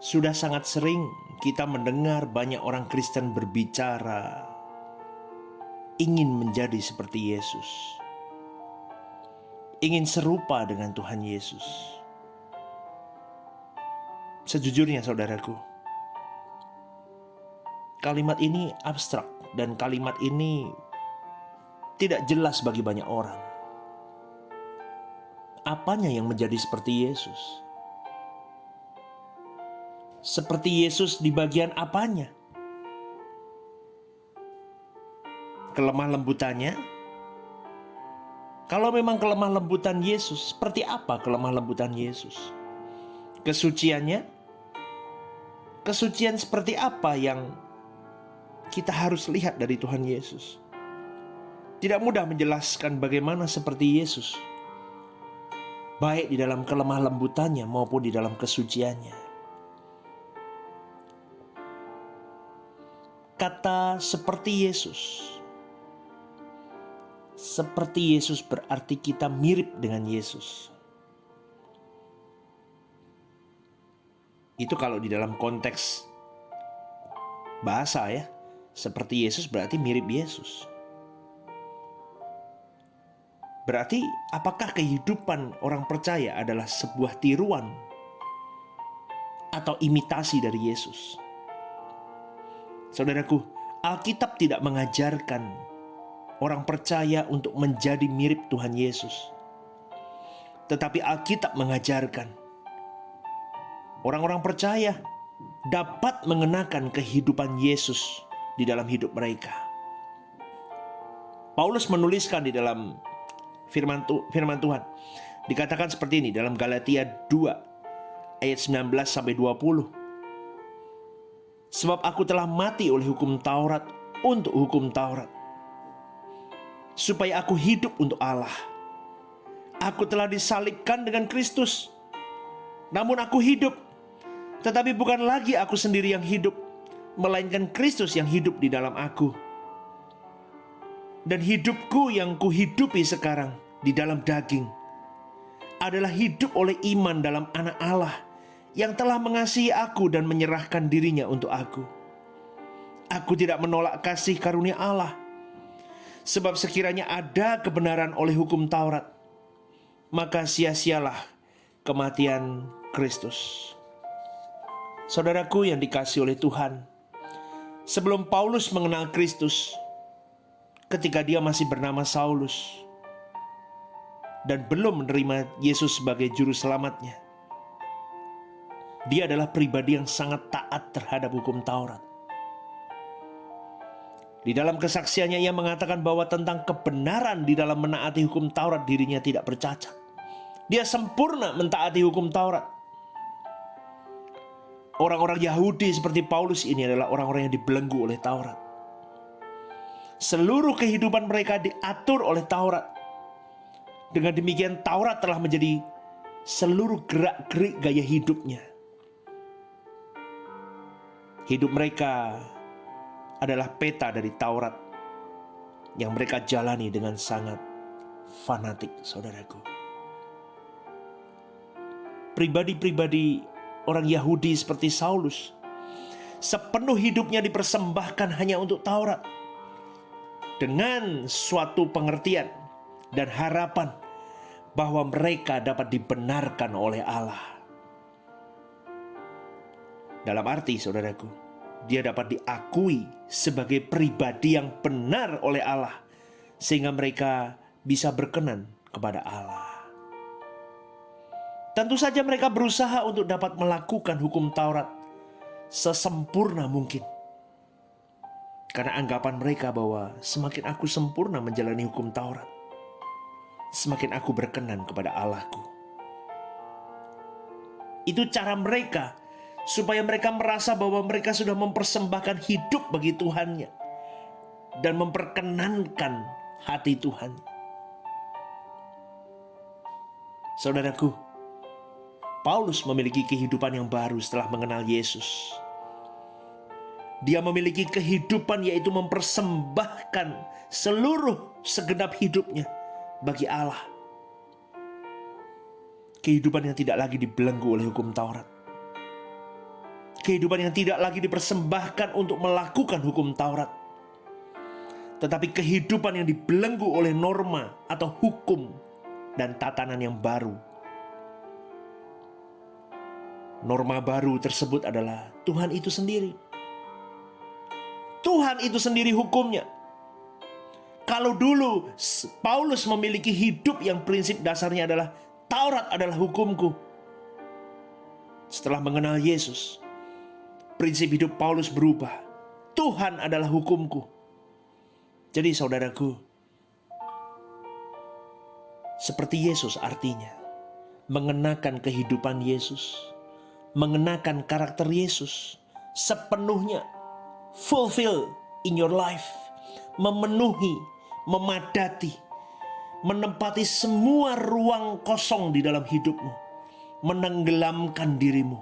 Sudah sangat sering kita mendengar banyak orang Kristen berbicara ingin menjadi seperti Yesus, ingin serupa dengan Tuhan Yesus. Sejujurnya saudaraku, kalimat ini abstrak dan kalimat ini tidak jelas bagi banyak orang. Apanya yang menjadi seperti Yesus? Seperti Yesus di bagian apanya? Kelemah lembutannya? Kalau memang kelemah lembutan Yesus, seperti apa kelemah lembutan Yesus? Kesuciannya? Kesucian seperti apa yang kita harus lihat dari Tuhan Yesus? Tidak mudah menjelaskan bagaimana seperti Yesus, baik di dalam kelemah lembutannya maupun di dalam kesuciannya. Kata seperti Yesus berarti kita mirip dengan Yesus. Itu kalau di dalam konteks bahasa ya, seperti Yesus berarti mirip Yesus. Berarti apakah kehidupan orang percaya adalah sebuah tiruan atau imitasi dari Yesus? Saudaraku, Alkitab tidak mengajarkan orang percaya untuk menjadi mirip Tuhan Yesus. Tetapi Alkitab mengajarkan orang-orang percaya dapat mengenakan kehidupan Yesus di dalam hidup mereka. Paulus menuliskan di dalam firman Tuhan, dikatakan seperti ini dalam Galatia 2 ayat 19-20. Sebab aku telah mati oleh hukum Taurat untuk hukum Taurat, supaya aku hidup untuk Allah. Aku telah disalibkan dengan Kristus. Namun aku hidup, tetapi bukan lagi aku sendiri yang hidup, melainkan Kristus yang hidup di dalam aku. Dan hidupku yang kuhidupi sekarang di dalam daging adalah hidup oleh iman dalam Anak Allah yang telah mengasihi aku dan menyerahkan dirinya untuk aku. Aku tidak menolak kasih karunia Allah, sebab sekiranya ada kebenaran oleh hukum Taurat, maka sia-sialah kematian Kristus. Saudaraku yang dikasihi oleh Tuhan, sebelum Paulus mengenal Kristus, ketika dia masih bernama Saulus dan belum menerima Yesus sebagai juru selamatnya, dia adalah pribadi yang sangat taat terhadap hukum Taurat. Di dalam kesaksiannya ia mengatakan bahwa tentang kebenaran di dalam menaati hukum Taurat dirinya tidak bercacat. Dia sempurna mentaati hukum Taurat. Orang-orang Yahudi seperti Paulus ini adalah orang-orang yang dibelenggu oleh Taurat. Seluruh kehidupan mereka diatur oleh Taurat. Dengan demikian Taurat telah menjadi seluruh gerak-gerik gaya hidupnya. Hidup mereka adalah peta dari Taurat yang mereka jalani dengan sangat fanatik, saudaraku. Pribadi-pribadi orang Yahudi seperti Saulus, sepenuh hidupnya dipersembahkan hanya untuk Taurat, dengan suatu pengertian dan harapan bahwa mereka dapat dibenarkan oleh Allah. Dalam arti, saudaraku, dia dapat diakui sebagai pribadi yang benar oleh Allah, sehingga mereka bisa berkenan kepada Allah. Tentu saja mereka berusaha untuk dapat melakukan hukum Taurat sesempurna mungkin, karena anggapan mereka bahwa semakin aku sempurna menjalani hukum Taurat, semakin aku berkenan kepada Allahku. Itu cara mereka supaya mereka merasa bahwa mereka sudah mempersembahkan hidup bagi Tuhannya dan memperkenankan hati Tuhan. Saudaraku, Paulus memiliki kehidupan yang baru setelah mengenal Yesus. Dia memiliki kehidupan yaitu mempersembahkan seluruh segenap hidupnya bagi Allah. Kehidupan yang tidak lagi dibelenggu oleh hukum Taurat. Kehidupan yang tidak lagi dipersembahkan untuk melakukan hukum Taurat, tetapi kehidupan yang dibelenggu oleh norma atau hukum dan tatanan yang baru. Norma baru tersebut adalah Tuhan itu sendiri. Tuhan itu sendiri hukumnya. Kalau dulu Paulus memiliki hidup yang prinsip dasarnya adalah Taurat adalah hukumku, setelah mengenal Yesus, prinsip hidup Paulus berubah. Tuhan adalah hukumku. Jadi saudaraku, seperti Yesus artinya mengenakan kehidupan Yesus, mengenakan karakter Yesus sepenuhnya, fulfill in your life, memenuhi, memadati, menempati semua ruang kosong di dalam hidupmu, menenggelamkan dirimu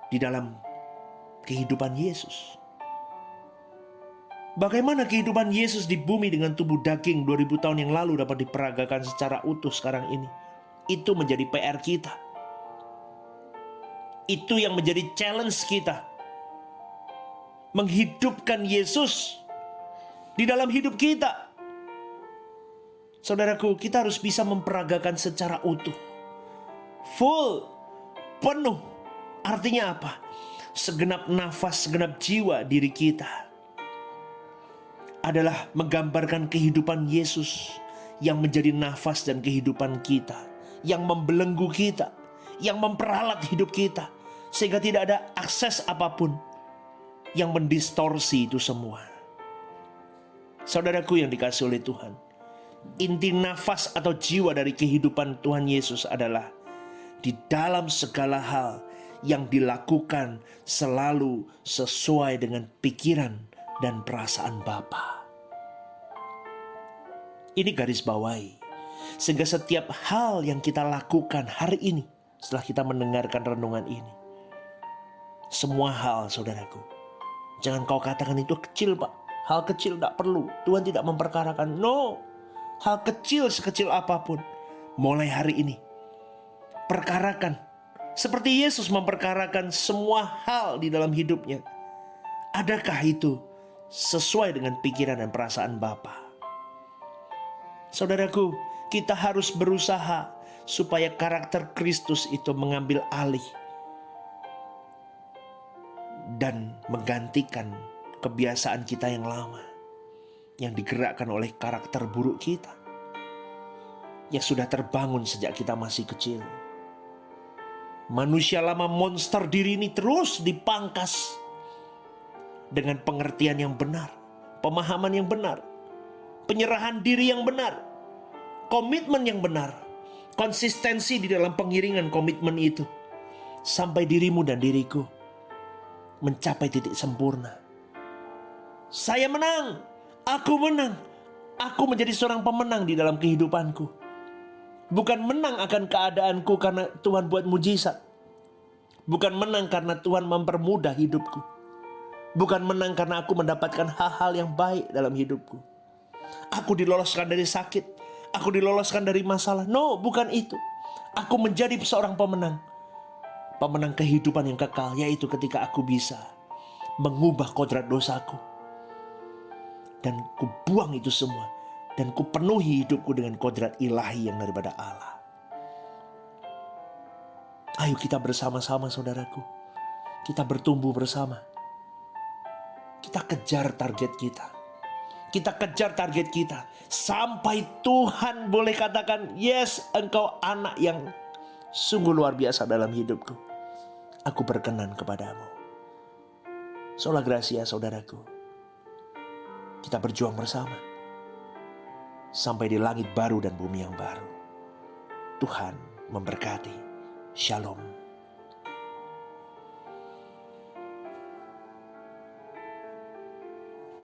di dalam kehidupan Yesus. Bagaimana kehidupan Yesus di bumi dengan tubuh daging 2000 tahun yang lalu dapat diperagakan secara utuh sekarang ini? Itu menjadi PR kita. Itu yang menjadi challenge kita. Menghidupkan Yesus di dalam hidup kita. Saudaraku, kita harus bisa memperagakan secara utuh, full, penuh. Artinya apa? Segenap nafas, segenap jiwa diri kita adalah menggambarkan kehidupan Yesus yang menjadi nafas dan kehidupan kita, yang membelenggu kita, yang memperalat hidup kita, sehingga tidak ada akses apapun yang mendistorsi itu semua. Saudaraku yang dikasihi oleh Tuhan, inti nafas atau jiwa dari kehidupan Tuhan Yesus adalah di dalam segala hal yang dilakukan selalu sesuai dengan pikiran dan perasaan Bapa. Ini garis bawahi, sehingga setiap hal yang kita lakukan hari ini setelah kita mendengarkan renungan ini, semua hal saudaraku, jangan kau katakan itu kecil Pak, hal kecil tidak perlu, Tuhan tidak memperkarakan. No, hal kecil sekecil apapun, mulai hari ini perkarakan, seperti Yesus memperkarakan semua hal di dalam hidupnya. Adakah itu sesuai dengan pikiran dan perasaan Bapa? Saudaraku, kita harus berusaha supaya karakter Kristus itu mengambil alih dan menggantikan kebiasaan kita yang lama, yang digerakkan oleh karakter buruk kita, yang sudah terbangun sejak kita masih kecil. Manusia lama, monster diri ini terus dipangkas dengan pengertian yang benar, pemahaman yang benar, penyerahan diri yang benar, komitmen yang benar, konsistensi di dalam pengiringan komitmen itu, sampai dirimu dan diriku mencapai titik sempurna. Saya menang, aku menang, aku menjadi seorang pemenang di dalam kehidupanku. Bukan menang akan keadaanku karena Tuhan buat mujizat, bukan menang karena Tuhan mempermudah hidupku, bukan menang karena aku mendapatkan hal-hal yang baik dalam hidupku, aku diloloskan dari sakit, aku diloloskan dari masalah. No, bukan itu. Aku menjadi seorang pemenang, pemenang kehidupan yang kekal, yaitu ketika aku bisa mengubah kodrat dosaku dan kubuang itu semua, dan kupenuhi hidupku dengan kodrat ilahi yang daripada Allah. Ayo kita bersama-sama saudaraku, kita bertumbuh bersama. Kita kejar target kita. Kita kejar target kita sampai Tuhan boleh katakan, yes, engkau anak yang sungguh luar biasa dalam hidupku. Aku berkenan kepadamu. Sola Gracia saudaraku. Kita berjuang bersama sampai di langit baru dan bumi yang baru. Tuhan memberkati. Shalom.